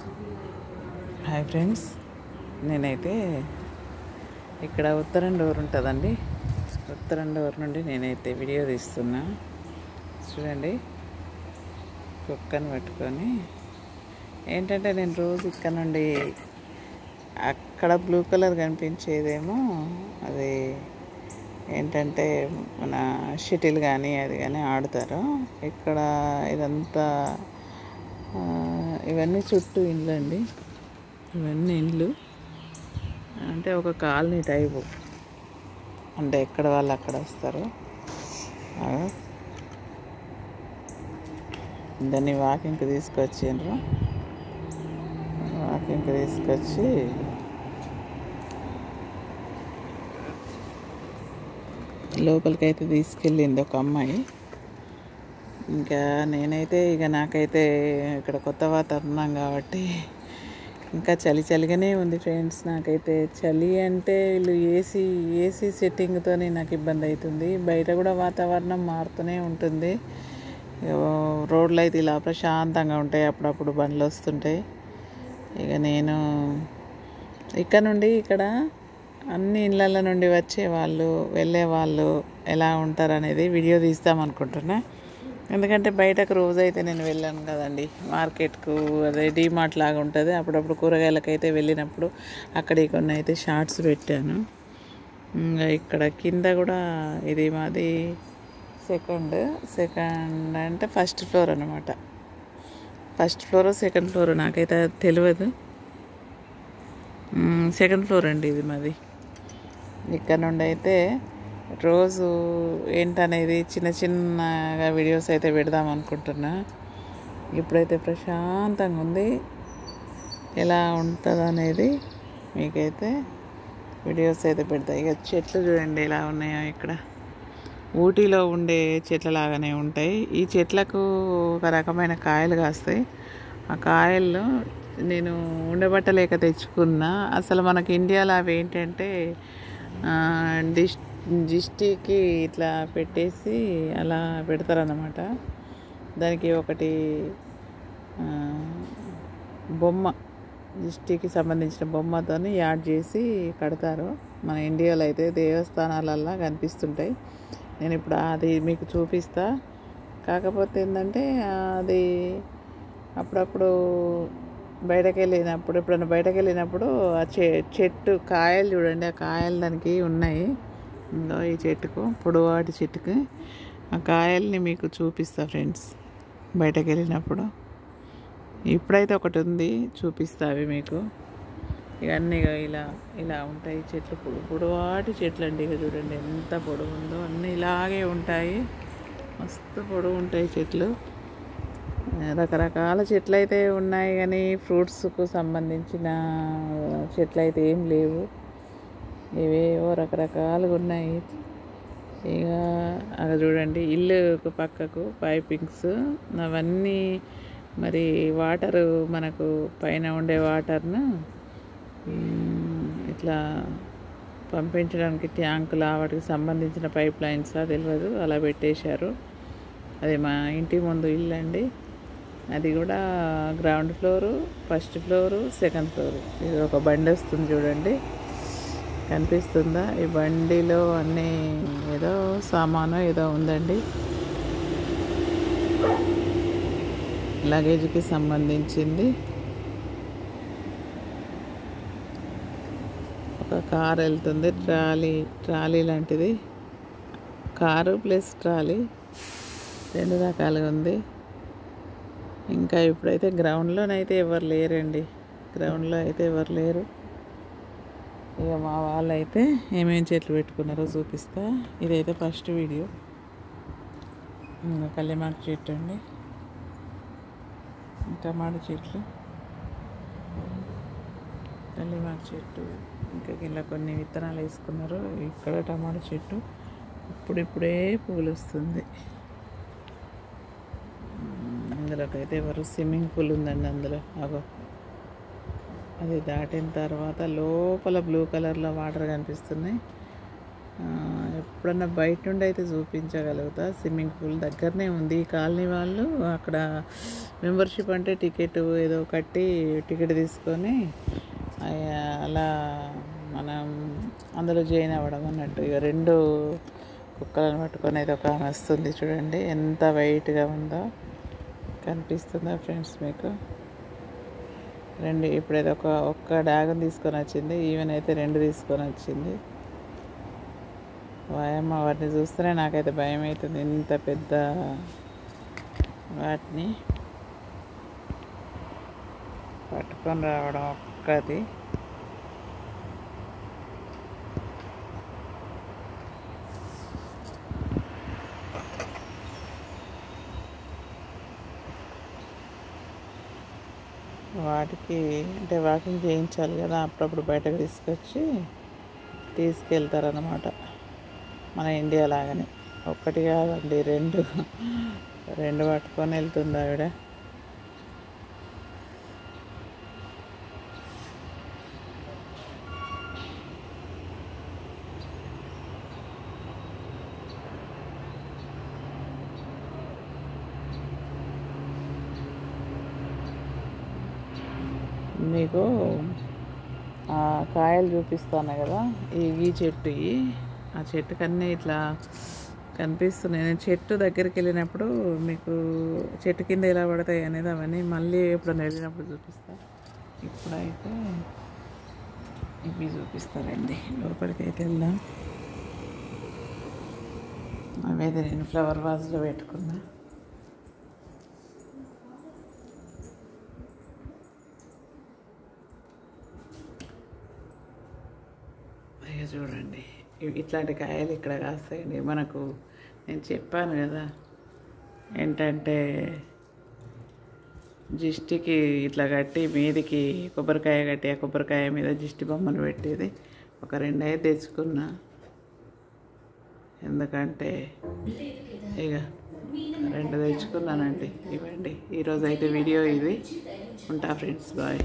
Hi friends, నేనైతే ఇక్కడ ఉత్తరం డోర్ ఉంటుందండి. ఉత్తరం డోర్ నుండి నేనైతే వీడియో తీస్తున్నా. చూడండి, కుక్కను పట్టుకొని ఏంటంటే నేను రోజు ఇక్కడ నుండి అక్కడ బ్లూ కలర్ కనిపించేదేమో అది ఏంటంటే మన షటిల్ కానీ అది కానీ ఆడతారు. ఇక్కడ ఇదంతా ఇవన్నీ చుట్టూ ఇండ్లు అండి. ఇవన్నీ ఇండ్లు అంటే ఒక కాలనీ టైపు, అంటే ఎక్కడ వాళ్ళు అక్కడ వస్తారు. దాన్ని వాకింగ్కి తీసుకొచ్చిండ్రు. వాకింగ్కి తీసుకొచ్చి లోపలికైతే తీసుకెళ్ళింది ఒక అమ్మాయి. ఇంకా నేనైతే నాకైతే ఇక్కడ కొత్త వాతావరణం కాబట్టి ఇంకా చలిగానే ఉంది ఫ్రెండ్స్. నాకైతే చలి అంటే వీళ్ళు ఏసీ సెట్టింగ్తో నాకు ఇబ్బంది అవుతుంది. బయట కూడా వాతావరణం మారుతూనే ఉంటుంది. రోడ్లు అయితే ఇలా ప్రశాంతంగా ఉంటాయి, అప్పుడప్పుడు బండ్లు వస్తుంటాయి. ఇక నేను ఇక్కడ అన్ని ఇళ్ళ నుండి వచ్చేవాళ్ళు వెళ్ళేవాళ్ళు ఎలా ఉంటారు అనేది వీడియో తీస్తామనుకుంటున్నా. ఎందుకంటే బయటకు రోజైతే నేను వెళ్ళాను కదండి మార్కెట్కు. అదే డీమార్ట్ లాగా ఉంటుంది. అప్పుడప్పుడు కూరగాయలకైతే వెళ్ళినప్పుడు అక్కడ కొన్ని అయితే షార్ట్స్ పెట్టాను. ఇంకా ఇక్కడ కింద కూడా ఇది మాది సెకండ్ అంటే ఫస్ట్ ఫ్లోర్ అనమాట. ఫస్ట్ ఫ్లోర్ సెకండ్ ఫ్లోర్ నాకైతే తెలియదు. సెకండ్ ఫ్లోర్ అండి ఇది మాది. ఇక్కడ నుండి అయితే రోజు ఏంటనేది చిన్నగా వీడియోస్ అయితే పెడదాం అనుకుంటున్నా. ఇప్పుడైతే ప్రశాంతంగా ఉంది. ఎలా ఉంటుంది అనేది మీకైతే వీడియోస్ అయితే పెడతాయి. ఇక చెట్లు చూడండి ఎలా ఉన్నాయో. ఇక్కడ ఊటీలో ఉండే చెట్ల లాగానే ఉంటాయి. ఈ చెట్లకు ఒక రకమైన కాయలు కాస్తాయి. ఆ కాయలు నేను ఉండబట్టలేక తెచ్చుకున్నా. అసలు మనకి ఇండియాలో అవి ఏంటంటే దిష్టికి ఇట్లా పెట్టేసి అలా పెడతారన్నమాట. దానికి ఒకటి బొమ్మ, దిష్టికి సంబంధించిన బొమ్మతో యాడ్ చేసి కడతారు. మన ఇండియాలో అయితే దేవస్థానాలల్లో కనిపిస్తుంటాయి. నేను ఇప్పుడు అది మీకు చూపిస్తా. కాకపోతే ఏంటంటే అది అప్పుడప్పుడు ఎప్పుడైనా బయటకు వెళ్ళినప్పుడు ఆ చెట్టు కాయలు చూడండి, ఆ కాయలు దానికి ఉన్నాయి. ఇందో ఈ చెట్టుకు, పొడవాటి చెట్టుకి ఆ కాయల్ని మీకు చూపిస్తా ఫ్రెండ్స్ బయటకు వెళ్ళినప్పుడు. ఇప్పుడైతే ఒకటి ఉంది, చూపిస్తా అవి మీకు. ఇవన్నీ ఇలా ఉంటాయి చెట్లు. పొడవాటి చెట్లు అండి. ఇక చూడండి ఎంత పొడవు ఉందో. అన్నీ ఇలాగే ఉంటాయి, మస్తు పొడవు ఉంటాయి చెట్లు. రకరకాల చెట్లు అయితే ఉన్నాయి, కానీ ఫ్రూట్స్కు సంబంధించిన చెట్లు అయితే ఏం లేవు. ఇవేవో రకరకాలుగా ఉన్నాయి. ఇక అక్కడ చూడండి ఇల్లు పక్కకు పైపింగ్స్ అవన్నీ. మరి వాటరు మనకు పైన ఉండే వాటర్ను ఇట్లా పంపించడానికి ట్యాంకులు వాటికి సంబంధించిన పైప్ లైన్సా తెలియదు, అలా పెట్టేశారు. అది మా ఇంటి ముందు ఇల్లు అండి. అది కూడా ground floor, first floor, second floor. ఇది ఒక బండి వస్తుంది చూడండి, కనిపిస్తుందా? ఈ బండిలో అన్నీ ఏదో సామాను ఏదో ఉందండి, లగేజ్కి సంబంధించింది. ఒక కార్ వెళ్తుంది, ట్రాలీ లాంటిది. కారు ప్లస్ ట్రాలీ రెండు రకాలుగా ఉంది. ఇంకా ఇప్పుడైతే గ్రౌండ్లోనైతే ఎవరు లేరండి. గ్రౌండ్లో అయితే ఎవరు లేరు. ఇక మా వాళ్ళు అయితే ఏమేమి చెట్లు పెట్టుకున్నారో చూపిస్తా. ఇదైతే ఫస్ట్ వీడియో. కల్లిమాకు చెట్టు అండి, టమాటా చెట్లు, కల్లిమాకు చెట్టు, ఇంకా ఇలా కొన్ని విత్తనాలు వేసుకున్నారు. ఇక్కడ టమాటా చెట్టు ఇప్పుడే పూలు వస్తుంది. అందులోకైతే ఎవరు స్విమ్మింగ్ పూల్ ఉందండి అందులో. అది దాటిన తర్వాత లోపల బ్లూ కలర్లో వాటర్ కనిపిస్తున్నాయి. ఎప్పుడన్నా బయట నుండి అయితే చూపించగలుగుతా. స్విమ్మింగ్ పూల్ దగ్గరనే ఉంది. ఈ కాలనీ వాళ్ళు అక్కడ మెంబర్షిప్ అంటే టికెట్ ఏదో కట్టి టికెట్ తీసుకొని అలా మనం అందులో జాయిన్ అవ్వడం అన్నట్టు. ఇక 2 కుక్కలను పట్టుకొని అయితే ఒక ఆమె వస్తుంది చూడండి, ఎంత వైట్గా ఉందో కనిపిస్తుందా ఫ్రెండ్స్ మీకు? ఇప్పుడైతే ఒక్క డాగ్ని తీసుకొని వచ్చింది, ఈవెన్ అయితే 2 తీసుకొని వచ్చింది. వాయమ్మ, వాటిని చూస్తేనే నాకైతే భయం అవుతుంది, ఇంత పెద్ద వాటిని పట్టుకొని రావడం ఒక్కది. వాటికి అంటే వాకింగ్ చేయించాలి కదా, అప్పుడప్పుడు బయటకు తీసుకెళ్తారన్నమాట. మన ఇండియా లాగానే ఒక్కటి కాదండి, 2 పట్టుకొని వెళ్తుంది ఆవిడ. మీకు కాయలు చూపిస్తాను కదా, ఈ చెట్టు, ఆ చెట్టు కన్నీ ఇట్లా కనిపిస్తున్నాయి. నేను చెట్టు దగ్గరికి వెళ్ళినప్పుడు మీకు చెట్టు కింద ఎలా పడతాయి అనేది అవన్నీ మళ్ళీ ఎప్పుడైనా వెళ్ళినప్పుడు చూపిస్తాను. ఇప్పుడైతే ఇవి చూపిస్తారండి. లోపలికి అయితే వెళ్దాం. అవైతే నేను ఫ్లవర్ వాజ్లో పెట్టుకున్నా. చూడండి, ఇట్లాంటి కాయలు ఇక్కడ కాస్తాయండి మనకు. నేను చెప్పాను కదా ఏంటంటే జిష్టికి ఇట్లా కట్టి మీదికి కొబ్బరికాయ కట్టి, ఆ కొబ్బరికాయ మీద జిష్టి బొమ్మను పెట్టేది. ఒక 2 అయితే తెచ్చుకున్నా, ఎందుకంటే ఇక 2 తెచ్చుకున్నానండి. ఇవ్వండి, ఈరోజు అయితే వీడియో ఇది. ఉంటా ఫ్రెండ్స్, బాయ్.